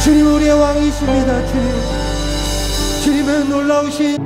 주님 우리의 왕이십니다. 주님은 놀라우신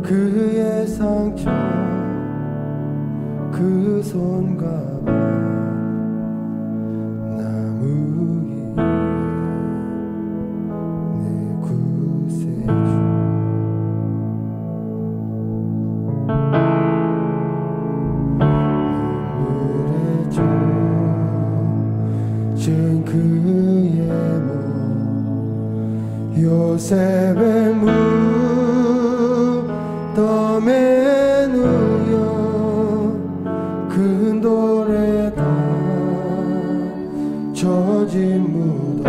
그의 상처 그 손과 나무 위에 내 구세주 눈물에 젖은 그의 몸 요셉의 무덤에 누여 큰 돌에 다 젖은 무덤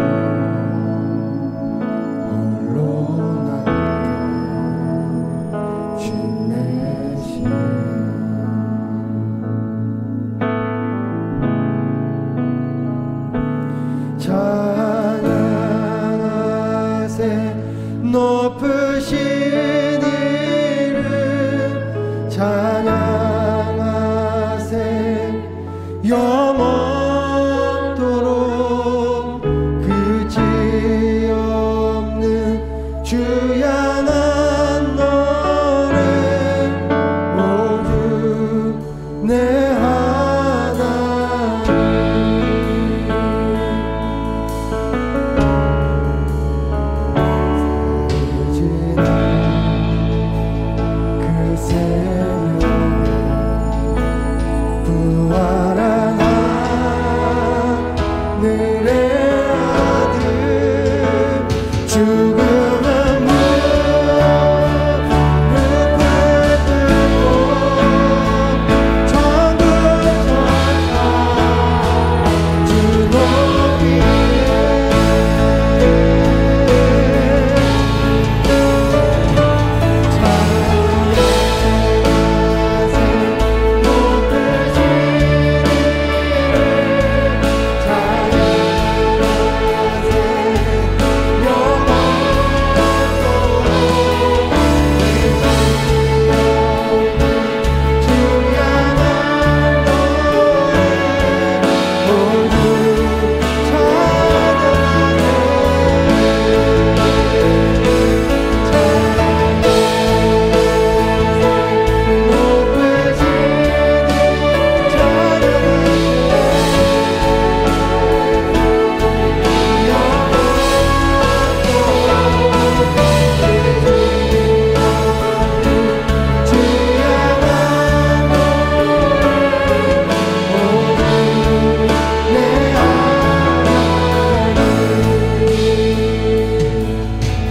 홀로 남겨 주 메시아 찬양하세 높으신 이름 찬양하세 영원토록 끝이 없는 주 향한 노래 오주 내 하나님 부활한 하늘의 아들 죽음은 무릎을 꿇고 천국 천사 주 높이에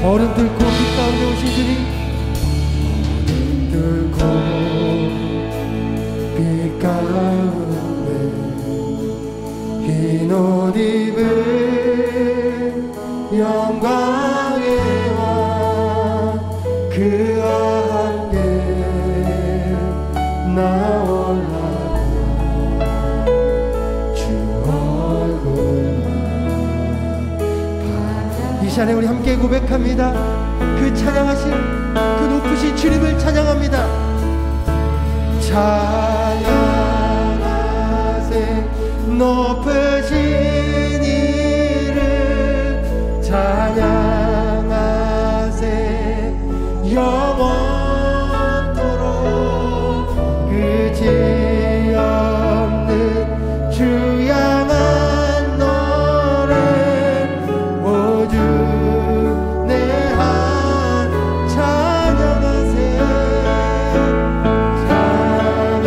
어른 뚫고 빛 가운데 오신 주님 어른 뚫고 빛 가운데 흰 옷 입은 영광의 왕 그와 함께 나올라가 주 얼굴만 이 시간에 우리 함께 고백합니다. 그 찬양하신 그 높으신 주님을 찬양합니다. 찬양하세 높으신 이름 찬양하세 영원토록 끝이 없는 주 향한 노래 오주 내 찬양하세 찬양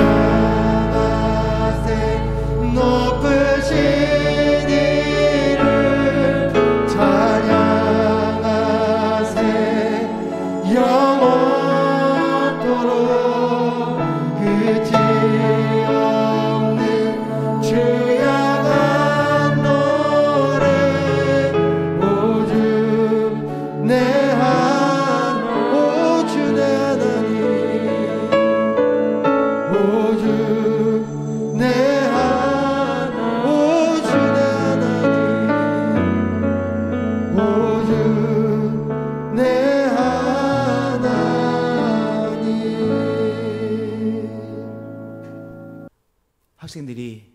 학생들이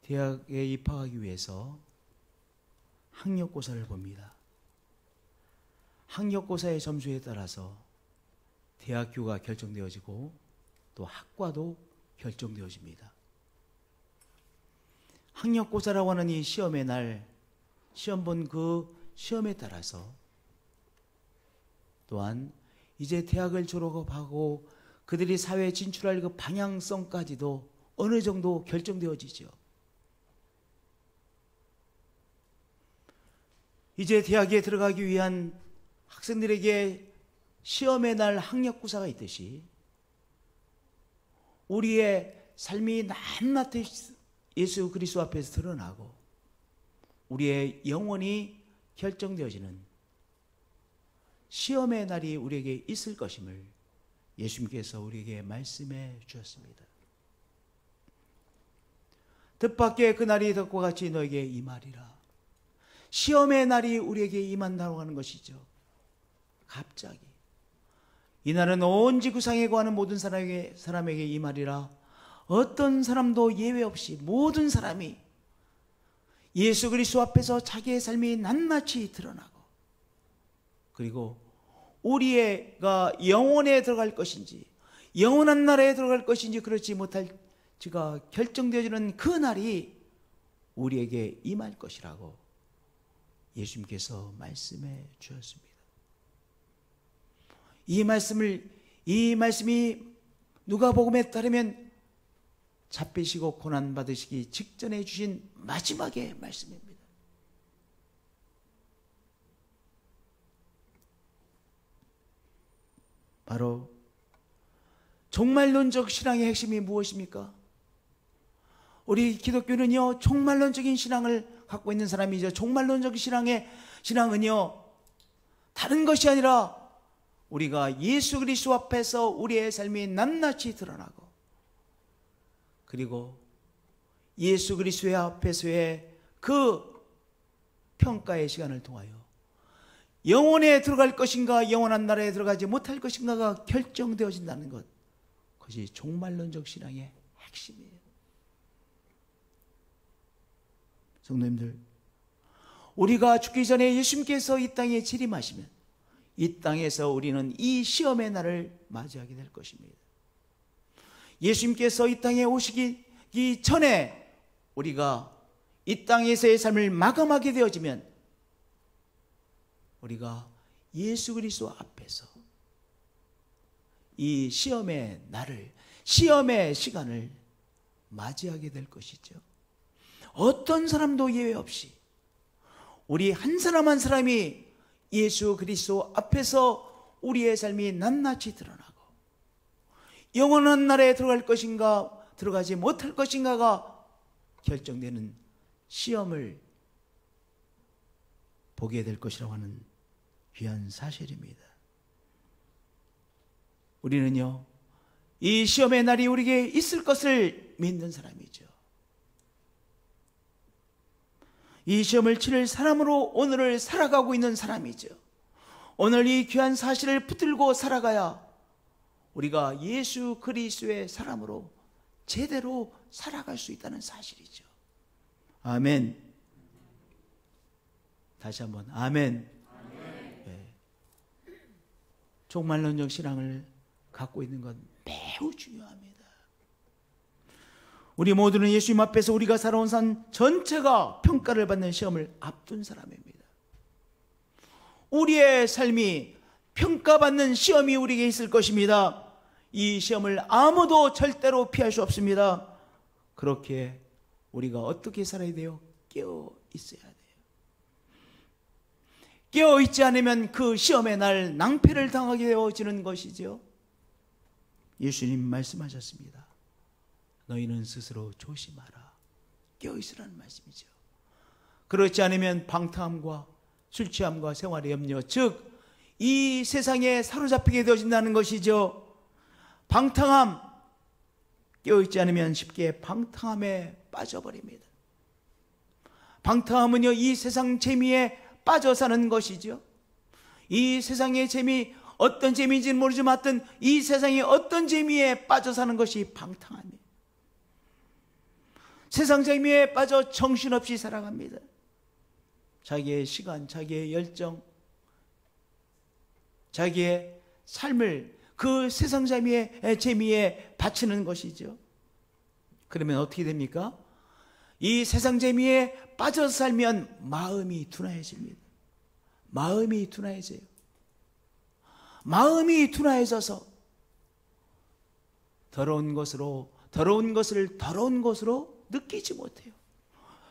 대학에 입학하기 위해서 학력고사를 봅니다. 학력고사의 점수에 따라서 대학교가 결정되어지고 또 학과도 결정되어집니다. 학력고사라고 하는 이 시험의 날, 시험 본 그 시험에 따라서 또한 이제 대학을 졸업하고 그들이 사회에 진출할 그 방향성까지도 어느 정도 결정되어지죠. 이제 대학에 들어가기 위한 학생들에게 시험의 날 학력고사가 있듯이 우리의 삶이 낱낱이 예수 그리스도 앞에서 드러나고 우리의 영혼이 결정되어지는 시험의 날이 우리에게 있을 것임을 예수님께서 우리에게 말씀해 주셨습니다. 뜻밖의 그 날이 덕과 같이 너에게 임하리라. 시험의 날이 우리에게 임한다고 하는 것이죠. 갑자기 이 날은 온 지구상에 거하는 모든 사람에게 임하리라. 어떤 사람도 예외 없이 모든 사람이 예수 그리스도 앞에서 자기의 삶이 낱낱이 드러나고 그리고 우리가 영혼에 들어갈 것인지 영원한 나라에 들어갈 것인지 그렇지 못할지가 결정되어지는 그 날이 우리에게 임할 것이라고 예수님께서 말씀해 주셨습니다. 이 말씀이 누가복음에 따르면 잡히시고 고난 받으시기 직전에 주신 마지막의 말씀입니다. 바로 종말론적 신앙의 핵심이 무엇입니까? 우리 기독교는요, 종말론적인 신앙을 갖고 있는 사람이죠. 종말론적 신앙은요, 다른 것이 아니라 우리가 예수 그리스도 앞에서 우리의 삶이 낱낱이 드러나고 그리고 예수 그리스도의 앞에서의 그 평가의 시간을 통하여 영혼에 들어갈 것인가 영원한 나라에 들어가지 못할 것인가가 결정되어진다는 것, 그것이 종말론적 신앙의 핵심이에요. 성도님들, 우리가 죽기 전에 예수님께서 이 땅에 재림하시면 이 땅에서 우리는 이 시험의 날을 맞이하게 될 것입니다. 예수님께서 이 땅에 오시기 전에 우리가 이 땅에서의 삶을 마감하게 되어지면 우리가 예수 그리스도 앞에서 이 시험의 날을, 시험의 시간을 맞이하게 될 것이죠. 어떤 사람도 예외 없이 우리 한 사람 한 사람이 예수 그리스도 앞에서 우리의 삶이 낱낱이 드러나고 영원한 나라에 들어갈 것인가 들어가지 못할 것인가가 결정되는 시험을 보게 될 것이라고 하는 귀한 사실입니다. 우리는요, 이 시험의 날이 우리에게 있을 것을 믿는 사람이죠. 이 시험을 치를 사람으로 오늘을 살아가고 있는 사람이죠. 오늘 이 귀한 사실을 붙들고 살아가야 우리가 예수 그리스도의 사람으로 제대로 살아갈 수 있다는 사실이죠. 아멘. 다시 한번 아멘. 네. 종말론적 신앙을 갖고 있는 건 매우 중요합니다. 우리 모두는 예수님 앞에서 우리가 살아온 삶 전체가 평가를 받는 시험을 앞둔 사람입니다. 우리의 삶이 평가받는 시험이 우리에게 있을 것입니다. 이 시험을 아무도 절대로 피할 수 없습니다. 그렇게 우리가 어떻게 살아야 돼요? 깨어 있어야 돼요. 깨어 있지 않으면 그 시험의 날 낭패를 당하게 되어지는 것이죠. 예수님 말씀하셨습니다. 너희는 스스로 조심하라. 깨어 있으라는 말씀이죠. 그렇지 않으면 방탕함과 술 취함과 생활의 염려, 즉 이 세상에 사로잡히게 되어진다는 것이죠. 방탕함, 깨어있지 않으면 쉽게 방탕함에 빠져버립니다. 방탕함은요, 이 세상 재미에 빠져 사는 것이죠. 이 세상의 재미, 어떤 재미인지는 모르지만 이 세상의 어떤 재미에 빠져 사는 것이 방탕함이에요. 세상 재미에 빠져 정신없이 살아갑니다. 자기의 시간, 자기의 열정, 자기의 삶을 그 세상 재미에 바치는 것이죠. 그러면 어떻게 됩니까? 이 세상 재미에 빠져서 살면 마음이 둔해집니다. 마음이 둔해져요. 마음이 둔해져서 더러운 것을 더러운 것으로 느끼지 못해요.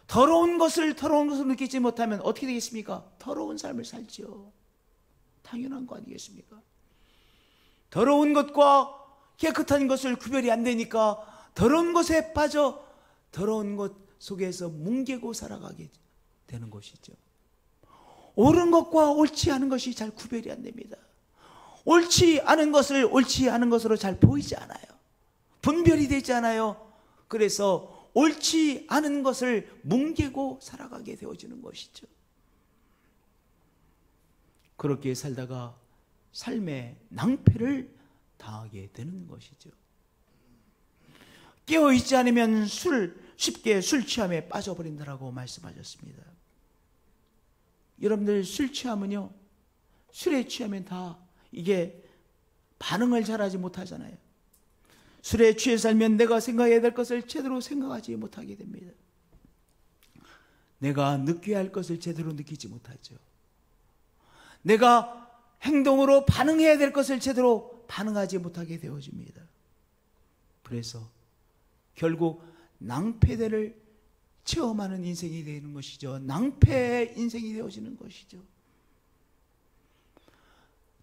더러운 것을 느끼지 못하면 어떻게 되겠습니까? 더러운 삶을 살지요. 당연한 거 아니겠습니까? 더러운 것과 깨끗한 것을 구별이 안 되니까 더러운 것에 빠져 더러운 것 속에서 뭉개고 살아가게 되는 것이죠. 옳은 것과 옳지 않은 것이 잘 구별이 안 됩니다. 옳지 않은 것을 옳지 않은 것으로 잘 보이지 않아요. 분별이 되지 않아요. 그래서 옳지 않은 것을 뭉개고 살아가게 되어지는 것이죠. 그렇게 살다가 삶의 낭패를 당하게 되는 것이죠. 깨어있지 않으면 쉽게 술 취함에 빠져버린다라고 말씀하셨습니다. 여러분들 술 취하면요, 술에 취하면 다 이게 반응을 잘하지 못하잖아요. 술에 취해 살면 내가 생각해야 될 것을 제대로 생각하지 못하게 됩니다. 내가 느껴야 할 것을 제대로 느끼지 못하죠. 내가 행동으로 반응해야 될 것을 제대로 반응하지 못하게 되어집니다. 그래서 결국 낭패를 체험하는 인생이 되는 것이죠. 낭패의 인생이 되어지는 것이죠.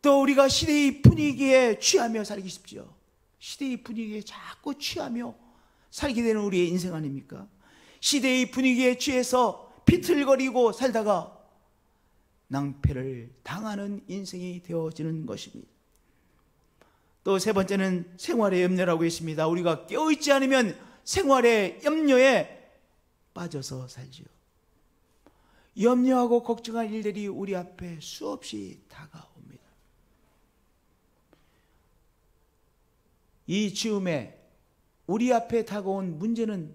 또 우리가 시대의 분위기에 취하며 살기 쉽죠. 시대의 분위기에 자꾸 취하며 살게 되는 우리의 인생 아닙니까? 시대의 분위기에 취해서 비틀거리고 살다가 낭패를 당하는 인생이 되어지는 것입니다. 또 세 번째는 생활의 염려라고 했습니다. 우리가 깨어있지 않으면 생활의 염려에 빠져서 살지요. 염려하고 걱정할 일들이 우리 앞에 수없이 다가옵니다. 이 즈음에 우리 앞에 다가온 문제는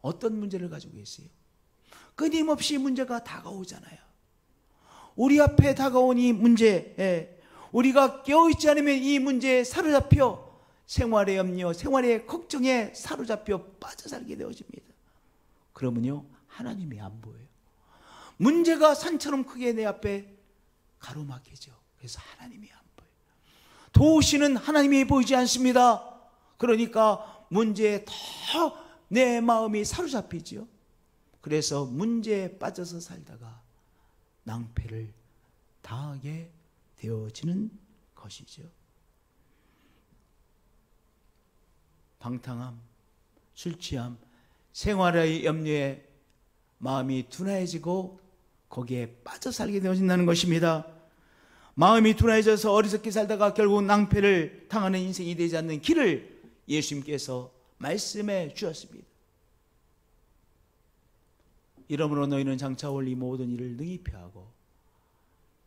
어떤 문제를 가지고 있어요? 끊임없이 문제가 다가오잖아요. 우리 앞에 다가온 이 문제에 우리가 깨어있지 않으면 이 문제에 사로잡혀 생활의 염려, 생활의 걱정에 사로잡혀 빠져 살게 되어집니다. 그러면요, 하나님이 안 보여요. 문제가 산처럼 크게 내 앞에 가로막히죠. 그래서 하나님이 안 보여요. 도우시는 하나님이 보이지 않습니다. 그러니까 문제에 더 내 마음이 사로잡히죠. 그래서 문제에 빠져서 살다가 낭패를 당하게 되어지는 것이죠. 방탕함, 술취함, 생활의 염려에 마음이 둔해지고 거기에 빠져 살게 되어진다는 것입니다. 마음이 둔해져서 어리석게 살다가 결국 낭패를 당하는 인생이 되지 않는 길을 예수님께서 말씀해 주셨습니다. 이러므로 너희는 장차 올 이 모든 일을 능히 피하고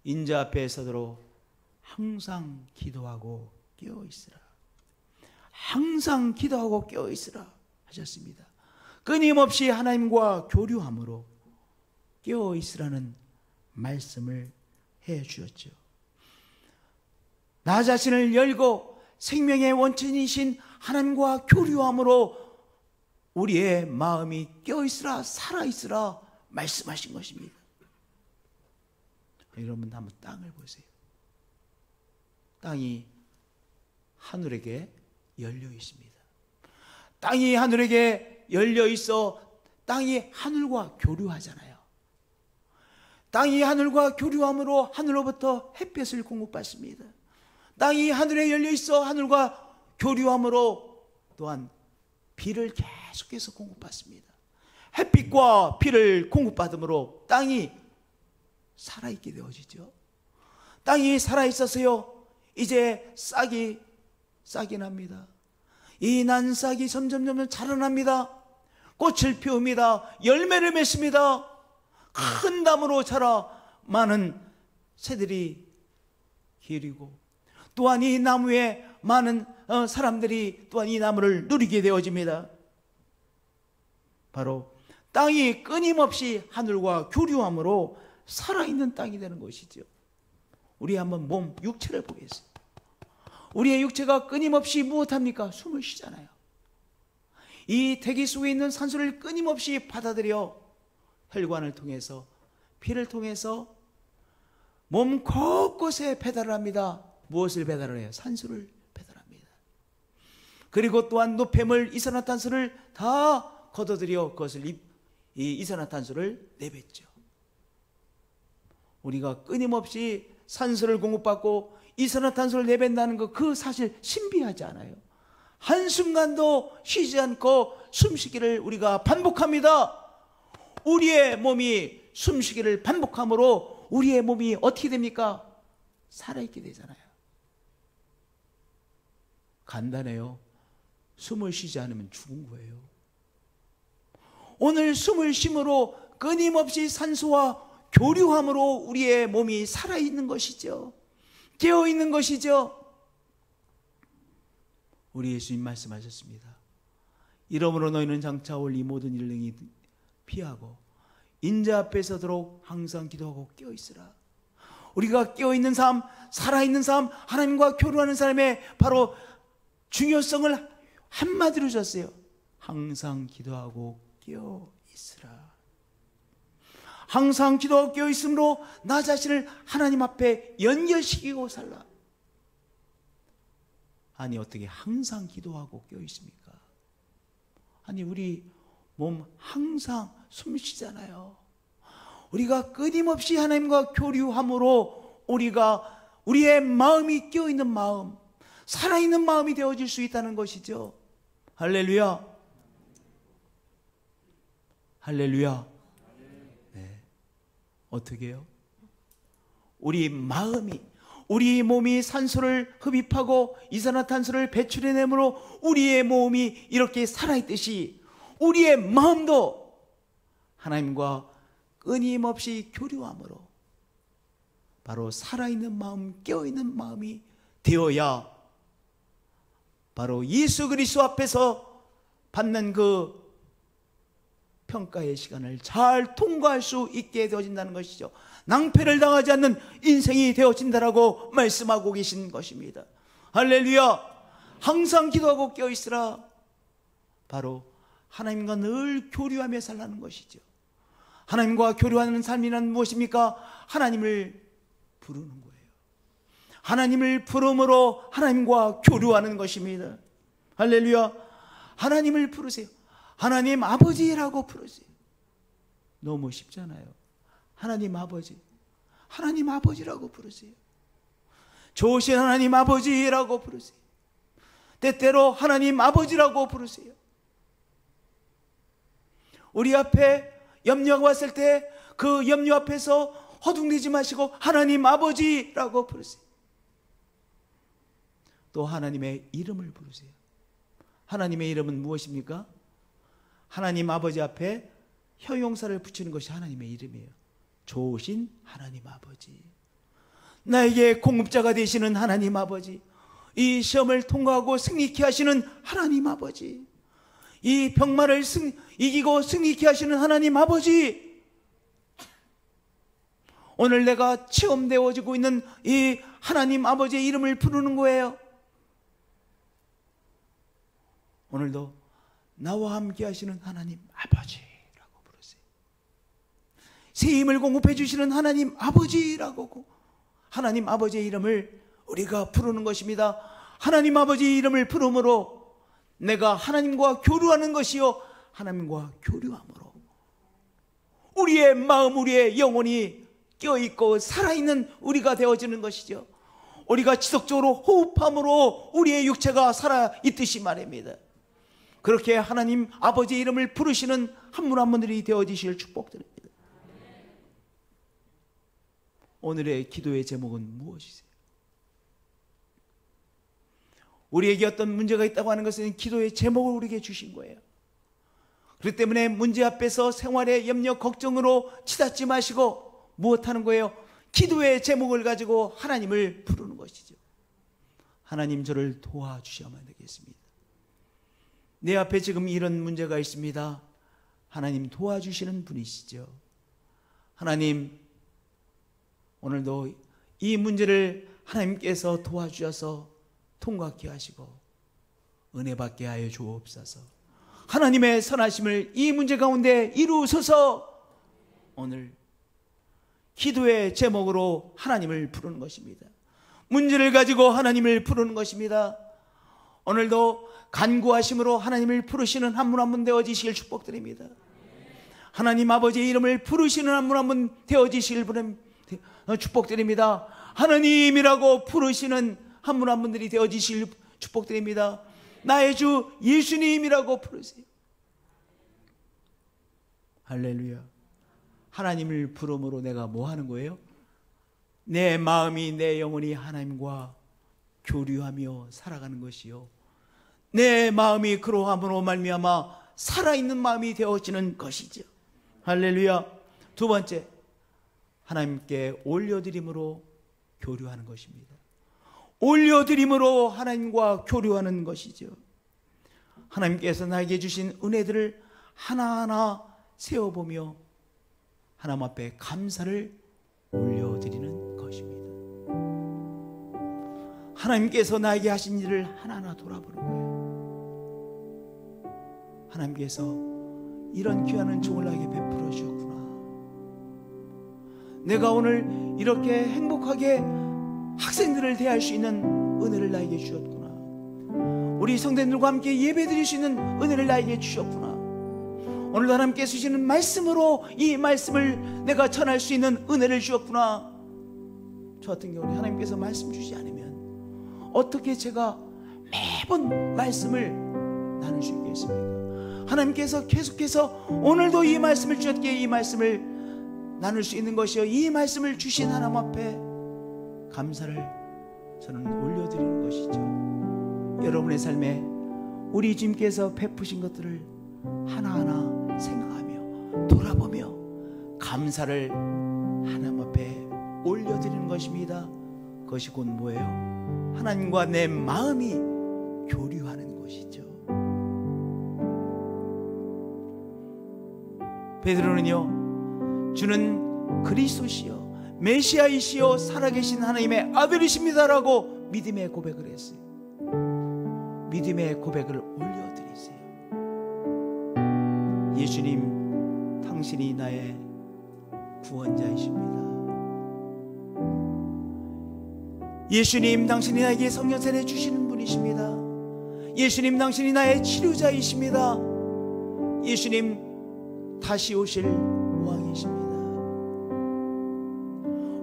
인자 앞에 서도록 항상 기도하고 깨어있으라. 항상 기도하고 깨어있으라 하셨습니다. 끊임없이 하나님과 교류함으로 깨어있으라는 말씀을 해 주셨죠. 나 자신을 열고 생명의 원천이신 하나님과 교류함으로 우리의 마음이 깨어있으라, 살아있으라 말씀하신 것입니다. 여러분 한번 땅을 보세요. 땅이 하늘에게 열려 있습니다. 땅이 하늘에게 열려 있어 땅이 하늘과 교류하잖아요. 땅이 하늘과 교류함으로 하늘로부터 햇볕을 공급받습니다. 땅이 하늘에 열려 있어 하늘과 교류함으로 또한 비를 계속해서 공급받습니다. 햇빛과 비를 공급받음으로 땅이 살아있게 되어지죠. 땅이 살아있어서요, 이제 싹이 납니다. 이 난 싹이 점점 자라납니다. 꽃을 피웁니다. 열매를 맺습니다. 큰 나무로 자라 많은 새들이 기리고 또한 이 나무에 많은 사람들이 또한 이 나무를 누리게 되어집니다. 바로 땅이 끊임없이 하늘과 교류함으로 살아있는 땅이 되는 것이죠. 우리 한번 몸, 육체를 보겠습니다. 우리의 육체가 끊임없이 무엇합니까? 숨을 쉬잖아요. 이 대기 속에 있는 산소를 끊임없이 받아들여 혈관을 통해서, 피를 통해서 몸 곳곳에 배달을 합니다. 무엇을 배달을 해요? 산소를 배달합니다. 그리고 또한 노폐물, 이산화탄소를 다 걷어들여 그것을 이 이산화탄소를 내뱉죠. 우리가 끊임없이 산소를 공급받고 이산화탄소를 내뱉는다는 것, 그 사실 신비하지 않아요? 한순간도 쉬지 않고 숨쉬기를 우리가 반복합니다. 우리의 몸이 숨쉬기를 반복함으로 우리의 몸이 어떻게 됩니까? 살아있게 되잖아요. 간단해요. 숨을 쉬지 않으면 죽은 거예요. 오늘 숨을 쉼으로 끊임없이 산소와 교류함으로 우리의 몸이 살아있는 것이죠. 깨어있는 것이죠. 우리 예수님 말씀하셨습니다. 이러므로 너희는 장차 올 이 모든 일을 능히 피하고 인자 앞에 서도록 항상 기도하고 깨어있으라. 우리가 깨어있는 삶, 살아있는 삶, 하나님과 교류하는 삶의 바로 중요성을 한마디로 줬어요. 항상 기도하고 깨어있으라. 항상 기도하고 깨어있으므로 나 자신을 하나님 앞에 연결시키고 살라. 아니, 어떻게 항상 기도하고 깨어있습니까? 아니, 우리 몸 항상 숨 쉬잖아요. 우리가 끊임없이 하나님과 교류함으로 우리의 마음이 깨어있는 마음, 살아있는 마음이 되어질 수 있다는 것이죠. 할렐루야. 할렐루야. 네. 어떻게 해요? 우리 몸이 산소를 흡입하고 이산화탄소를 배출해내므로 우리의 몸이 이렇게 살아있듯이 우리의 마음도 하나님과 끊임없이 교류함으로 바로 살아있는 마음, 깨어있는 마음이 되어야 바로 예수 그리스도 앞에서 받는 그 평가의 시간을 잘 통과할 수 있게 되어진다는 것이죠. 낭패를 당하지 않는 인생이 되어진다라고 말씀하고 계신 것입니다. 할렐루야. 항상 기도하고 깨어있으라. 바로 하나님과 늘 교류하며 살라는 것이죠. 하나님과 교류하는 삶이란 무엇입니까? 하나님을 부르는 거예요. 하나님을 부름으로 하나님과 교류하는 것입니다. 할렐루야. 하나님을 부르세요. 하나님 아버지라고 부르세요. 너무 쉽잖아요. 하나님 아버지, 하나님 아버지라고 부르세요. 좋으신 하나님 아버지라고 부르세요. 때때로 하나님 아버지라고 부르세요. 우리 앞에 염려가 왔을 때 그 염려 앞에서 허둥대지 마시고 하나님 아버지라고 부르세요. 또 하나님의 이름을 부르세요. 하나님의 이름은 무엇입니까? 하나님 아버지 앞에 형용사를 붙이는 것이 하나님의 이름이에요. 좋으신 하나님 아버지, 나에게 공급자가 되시는 하나님 아버지, 이 시험을 통과하고 승리케 하시는 하나님 아버지, 이 병마를 이기고 승리케 하시는 하나님 아버지, 오늘 내가 체험되어지고 있는 이 하나님 아버지의 이름을 부르는 거예요. 오늘도 나와 함께 하시는 하나님 아버지라고 부르세요. 새 힘을 공급해 주시는 하나님 아버지라고, 하나님 아버지의 이름을 우리가 부르는 것입니다. 하나님 아버지의 이름을 부름으로 내가 하나님과 교류하는 것이요, 하나님과 교류함으로 우리의 마음, 우리의 영혼이 깨어있고 살아있는 우리가 되어지는 것이죠. 우리가 지속적으로 호흡함으로 우리의 육체가 살아있듯이 말입니다. 그렇게 하나님 아버지의 이름을 부르시는 한 분 한 분들이 되어지실 축복드립니다. 오늘의 기도의 제목은 무엇이세요? 우리에게 어떤 문제가 있다고 하는 것은 기도의 제목을 우리에게 주신 거예요. 그렇기 때문에 문제 앞에서 생활의 염려, 걱정으로 치닫지 마시고 무엇하는 거예요? 기도의 제목을 가지고 하나님을 부르는 것이죠. 하나님, 저를 도와주셔야만 되겠습니다. 내 앞에 지금 이런 문제가 있습니다. 하나님 도와주시는 분이시죠. 하나님, 오늘도 이 문제를 하나님께서 도와주셔서 통과케 하시고 은혜 받게 하여 주옵소서. 하나님의 선하심을 이 문제 가운데 이루소서. 오늘 기도의 제목으로 하나님을 부르는 것입니다. 문제를 가지고 하나님을 부르는 것입니다. 오늘도 간구하심으로 하나님을 부르시는 한 분 한 분 되어지시길 축복드립니다. 하나님 아버지의 이름을 부르시는 한 분 한 분 되어지시길 축복드립니다. 하나님이라고 부르시는 한 분 한 분들이 되어지시길 축복드립니다. 나의 주 예수님이라고 부르세요. 할렐루야. 하나님을 부름으로 내가 뭐 하는 거예요? 내 마음이, 내 영혼이 하나님과 교류하며 살아가는 것이요, 내 마음이 그러함으로 말미암아 살아있는 마음이 되어지는 것이죠. 할렐루야. 두 번째, 하나님께 올려드림으로 교류하는 것입니다. 올려드림으로 하나님과 교류하는 것이죠. 하나님께서 나에게 주신 은혜들을 하나하나 세어보며 하나님 앞에 감사를 올려드리는 것입니다. 하나님께서 나에게 하신 일을 하나하나 돌아보는 거예요. 하나님께서 이런 귀한 은총을 나에게 베풀어 주셨구나. 내가 오늘 이렇게 행복하게 학생들을 대할 수 있는 은혜를 나에게 주셨구나. 우리 성도님들과 함께 예배 드릴 수 있는 은혜를 나에게 주셨구나. 오늘도 하나님께서 주시는 말씀으로 이 말씀을 내가 전할 수 있는 은혜를 주셨구나. 저 같은 경우는 하나님께서 말씀 주지 않으면 어떻게 제가 매번 말씀을 나눌 수 있겠습니까? 하나님께서 계속해서 오늘도 이 말씀을 주셨기에 이 말씀을 나눌 수 있는 것이요, 이 말씀을 주신 하나님 앞에 감사를 저는 올려드리는 것이죠. 여러분의 삶에 우리 주님께서 베푸신 것들을 하나하나 생각하며 돌아보며 감사를 하나님 앞에 올려드리는 것입니다. 그것이 곧 뭐예요? 하나님과 내 마음이 교류하는 것이죠. 베드로는요, 주는 그리스도시요 메시아이시요 살아계신 하나님의 아들이십니다라고 믿음의 고백을 했어요. 믿음의 고백을 올려드리세요. 예수님, 당신이 나의 구원자이십니다. 예수님, 당신이 나에게 성령세례 주시는 분이십니다. 예수님, 당신이 나의 치료자이십니다. 예수님, 다시 오실 왕이십니다.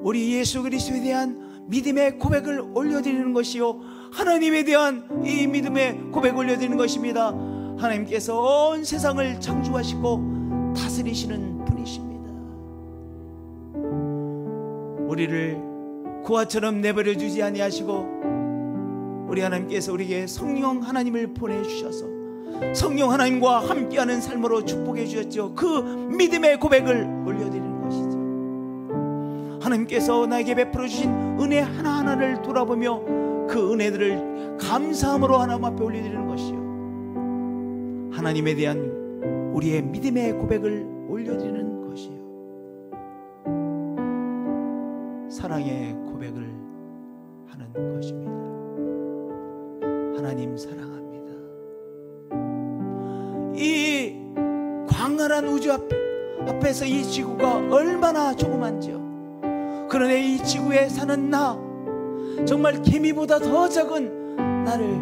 우리 예수 그리스도에 대한 믿음의 고백을 올려드리는 것이요, 하나님에 대한 이 믿음의 고백을 올려드리는 것입니다. 하나님께서 온 세상을 창조하시고 다스리시는 분이십니다. 우리를 고아처럼 내버려 두지 아니하시고 우리 하나님께서 우리에게 성령 하나님을 보내주셔서 성령 하나님과 함께하는 삶으로 축복해 주셨죠. 그 믿음의 고백을 올려드리는 것이죠. 하나님께서 나에게 베풀어 주신 은혜 하나하나를 돌아보며 그 은혜들을 감사함으로 하나님 앞에 올려드리는 것이요, 하나님에 대한 우리의 믿음의 고백을 올려드리는 것이요, 사랑의 고백을 하는 것입니다. 하나님 사랑합니다. 이 광활한 우주 앞에서 이 지구가 얼마나 조그만지요. 그런데 이 지구에 사는 나, 정말 개미보다 더 작은 나를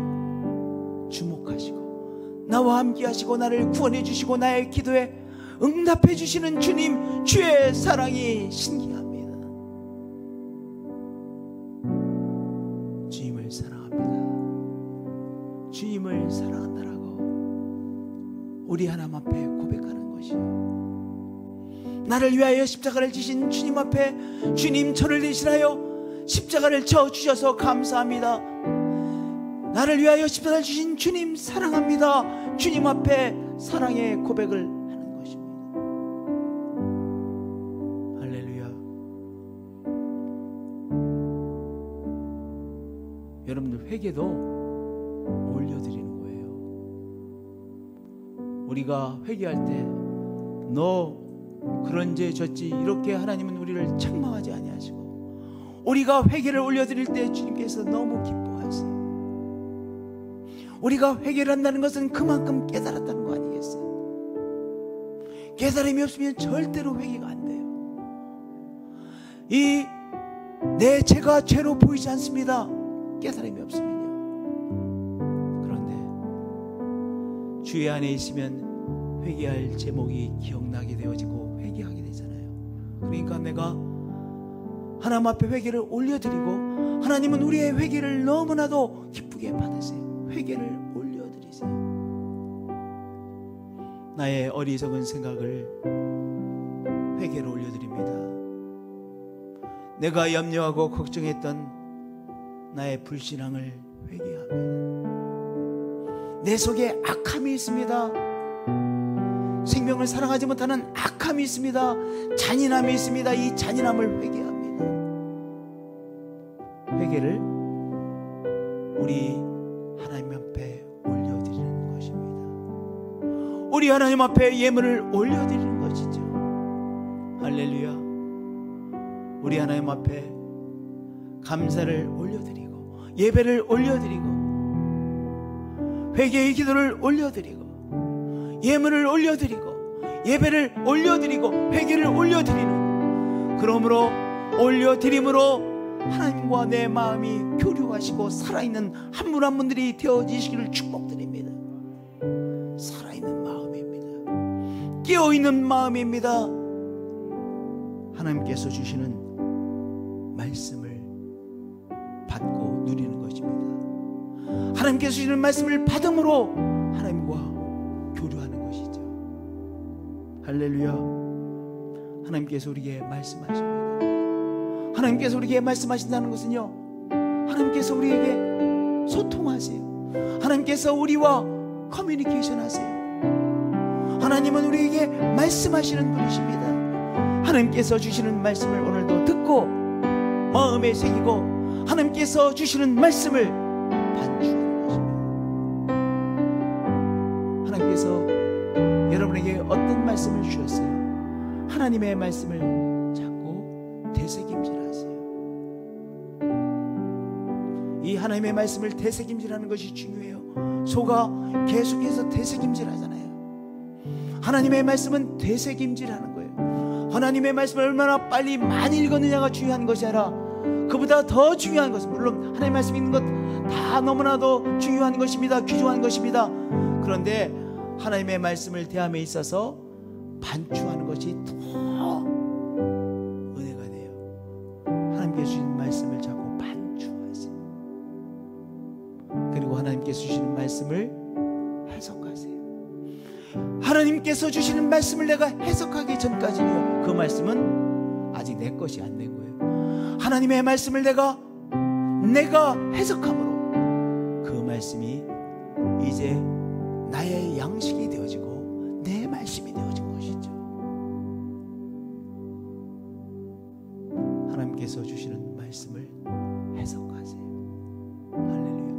주목하시고 나와 함께 하시고 나를 구원해 주시고 나의 기도에 응답해 주시는 주님, 주의 사랑이 신기합니다. 주님을 사랑합니다. 주님을 사랑한다라고 우리 하나님 앞에 고백하는 것이요, 나를 위하여 십자가를 지신 주님 앞에 주님, 저를 대신하여 십자가를 져 주셔서 감사합니다. 나를 위하여 십자가를 주신 주님 사랑합니다. 주님 앞에 사랑의 고백을 하는 것입니다. 할렐루야. 여러분들 회개도 올려드리는 거예요. 우리가 회개할 때 너 그런 죄 졌지, 이렇게 하나님은 우리를 책망하지 아니하시고 우리가 회개를 올려드릴 때 주님께서 너무 기뻐하세요. 우리가 회개를 한다는 것은 그만큼 깨달았다는 거 아니겠어요? 깨달음이 없으면 절대로 회개가 안 돼요. 이 내 죄가 죄로 보이지 않습니다. 깨달음이 없으면요. 그런데 주의 안에 있으면 회개할 제목이 기억나게 되어지고 회개하게 되잖아요. 그러니까 내가 하나님 앞에 회개를 올려드리고, 하나님은 우리의 회개를 너무나도 기쁘게 받으세요. 회개를 올려드리세요. 나의 어리석은 생각을 회개로 올려드립니다. 내가 염려하고 걱정했던 나의 불신앙을 회개합니다. 내 속에 악함이 있습니다. 생명을 사랑하지 못하는 악함이 있습니다. 잔인함이 있습니다. 이 잔인함을 회개합니다. 회개를 우리 하나님 앞에 올려드리는 것입니다. 우리 하나님 앞에 예물을 올려드리는 것이죠. 할렐루야. 우리 하나님 앞에 감사를 올려드리고, 예배를 올려드리고, 회개의 기도를 올려드리고, 예물을 올려드리고, 예배를 올려드리고, 회개를 올려드리는, 그러므로 올려드림으로 하나님과 내 마음이 교류하시고 살아있는 한 분 한 분들이 되어지시기를 축복드립니다. 살아있는 마음입니다. 깨어있는 마음입니다. 하나님께서 주시는 말씀을 받고 누리는 것입니다. 하나님께서 주시는 말씀을 받음으로 하나님과 교류하는 것이죠. 할렐루야. 하나님께서 우리에게 말씀하십니다. 하나님께서 우리에게 말씀하신다는 것은요, 하나님께서 우리에게 소통하세요. 하나님께서 우리와 커뮤니케이션 하세요. 하나님은 우리에게 말씀하시는 분이십니다. 하나님께서 주시는 말씀을 오늘도 듣고 마음에 새기고 하나님께서 주시는 말씀을 반주하는 것입니다. 하나님께서 여러분에게 어떤 말씀을 주셨어요? 하나님의 말씀을 자꾸 되새김질하세요. 이 하나님의 말씀을 되새김질하는 것이 중요해요. 소가 계속해서 되새김질하잖아요. 하나님의 말씀은 되새김질하는 거예요. 하나님의 말씀을 얼마나 빨리 많이 읽었느냐가 중요한 것이 아니라, 그보다 더 중요한 것은, 물론 하나님의 말씀 읽는 것 다 너무나도 중요한 것입니다. 귀중한 것입니다. 그런데 하나님의 말씀을 대함에 있어서 반추하는 것이 더 은혜가 돼요. 하나님께서 주신 말씀을 자꾸 반추하세요. 그리고 하나님께서 주시는 말씀을 해석하세요. 하나님께서 주시는 말씀을 내가 해석하기 전까지는요, 그 말씀은 아직 내 것이 안 된 거예요. 하나님의 말씀을 내가 해석함으로 그 말씀이 이제 나의 양식이 되어지고 내 말씀이 되어진 것이죠. 하나님께서 주시는 말씀을 해석하세요. 할렐루야.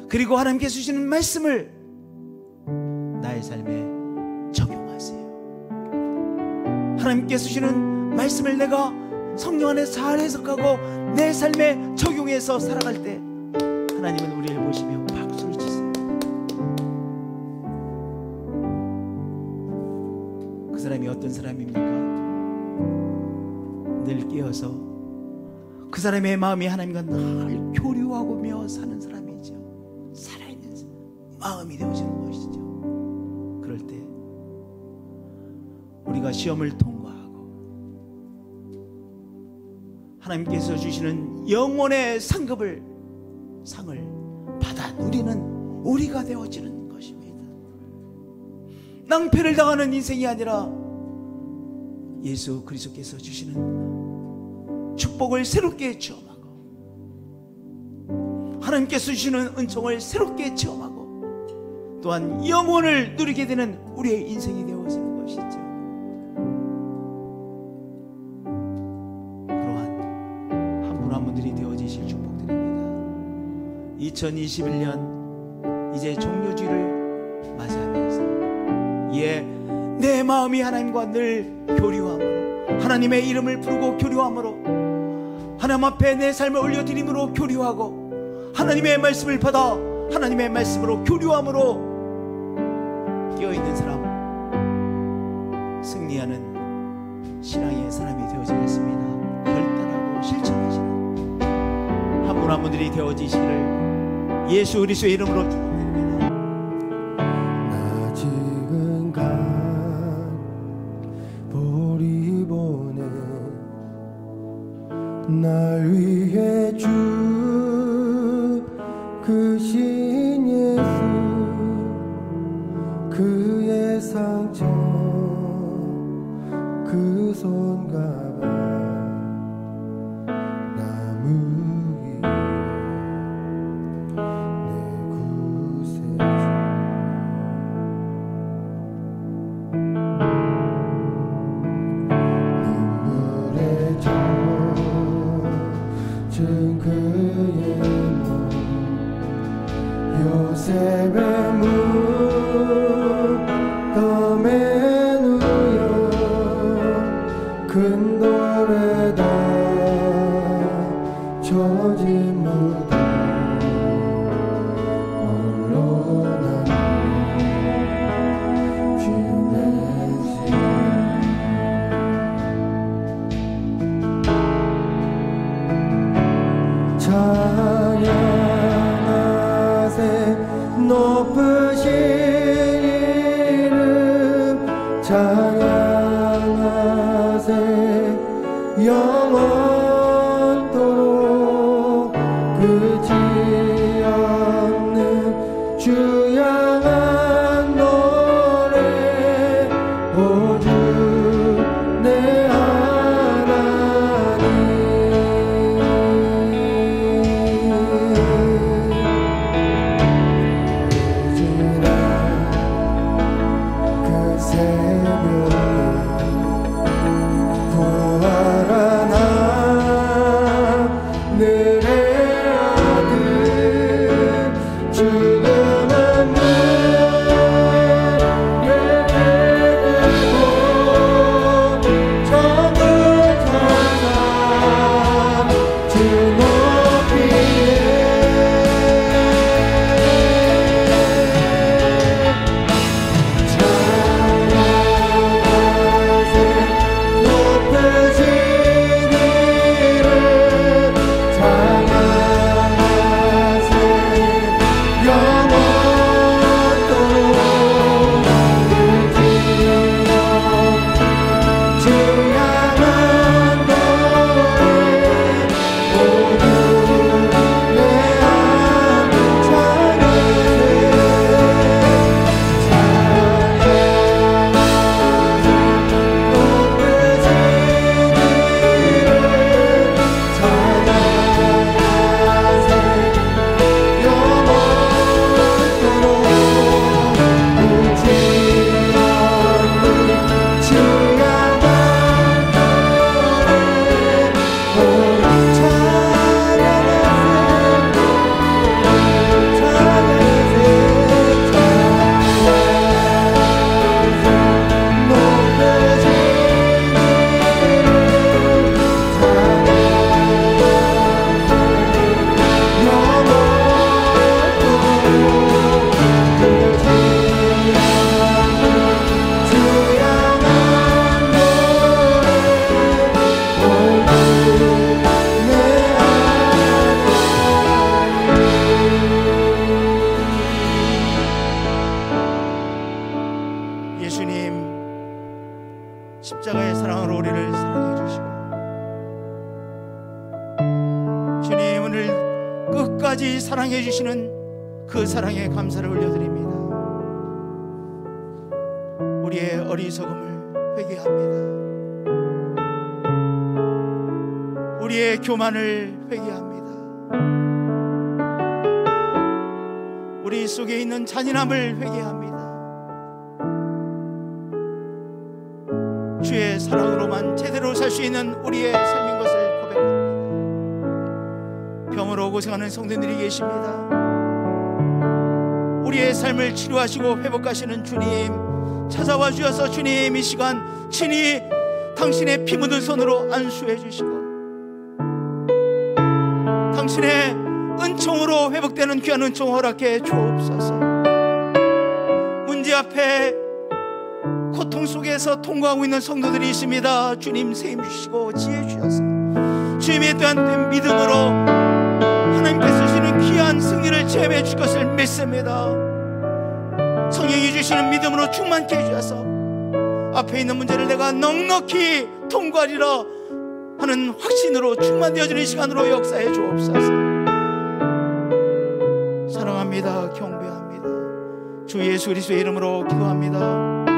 그리고 하나님께서 주시는 말씀을 나의 삶에 적용하세요. 하나님께서 주시는 말씀을 내가 성령 안에 잘 해석하고 내 삶에 적용해서 살아갈 때 하나님은 우리를 보시며 박수를 치세요. 그 사람이 어떤 사람입니까? 늘 깨어서 그 사람의 마음이 하나님과 늘 교류하며 사는 사람이죠. 살아있는 마음이 되어지는 것이죠. 그럴 때 우리가 시험을 통과하고 하나님께서 주시는 영혼의 상을 받아 누리는 우리가 되어지는 것입니다. 낭패를 당하는 인생이 아니라 예수 그리스도께서 주시는 축복을 새롭게 체험하고 하나님께서 주시는 은총을 새롭게 체험하고 또한 영혼을 누리게 되는 우리의 인생이 되어지는 것이죠. 한 분들이 되어지실 축복드립니다. 2021년 이제 종료주의를 맞이하면서 내 마음이 하나님과 늘 교류함으로, 하나님의 이름을 부르고 교류함으로, 하나님 앞에 내 삶을 올려드림으로 교류하고, 하나님의 말씀을 받아 하나님의 말씀으로 교류함으로 깨어있는 사람, 승리하는 신앙의 사람이 되어지겠습니다. 결단하고 실천하시는 한 분 한 분들이 되어지시기를 예수 그리스도의 이름으로 축복드립니다. 나 지금 간 보리 보내 날 위해 죽으신 예수, 그의 상처 그 손가락 나무 위에 내 구세주. 눈물에 젖은 그의 몸, 요셉의 무덤에 누여 큰 돌에다 젖은 무덤 홀로 남은 주의 찬양하세 높으신 이름, 찬양하세 영원토록 끝이 없는 주 향한 노래, 오주 내 하나님. 지나 그 새벽에 부활한 하늘의 아들, 죽음은 물에 내리고 천국 천사 주 높이에 찬양하세 높으신 이름, 찬양하세 영원토록 끝이 없는 주 향한 노래, 오주 내 하나님. 예수님, 십자가의 사랑으로 우리를 사랑해 주시고, 주님 오늘 끝까지 사랑해 주시는 그 사랑에 감사를 올려드립니다. 우리의 어리석음을 회개합니다. 우리의 교만을 회개합니다. 우리 속에 있는 잔인함을 회개합니다. 주의 사랑으로만 제대로 살 수 있는 우리의 삶인 것을 고백합니다. 병으로 고생하는 성도들이 계십니다. 우리의 삶을 치료하시고 회복하시는 주님, 찾아와 주셔서 주님 이 시간 친히 당신의 피 묻은 손으로 안수해 주시고 당신의 은총으로 회복되는 귀한 은총 허락해 주옵소서. 문제 앞에 고통 속에서 통과하고 있는 성도들이 있습니다. 주님 세임 주시고 지혜 주셔서 주님에 대한 믿음으로 하나님께서 주시는 귀한 승리를 체험해 줄 것을 믿습니다. 성령이 주시는 믿음으로 충만케 해주셔서 앞에 있는 문제를 내가 넉넉히 통과하리라 하는 확신으로 충만되어지는 시간으로 역사해 주옵소서. 사랑합니다. 경배합니다. 주 예수 그리스도의 이름으로 기도합니다.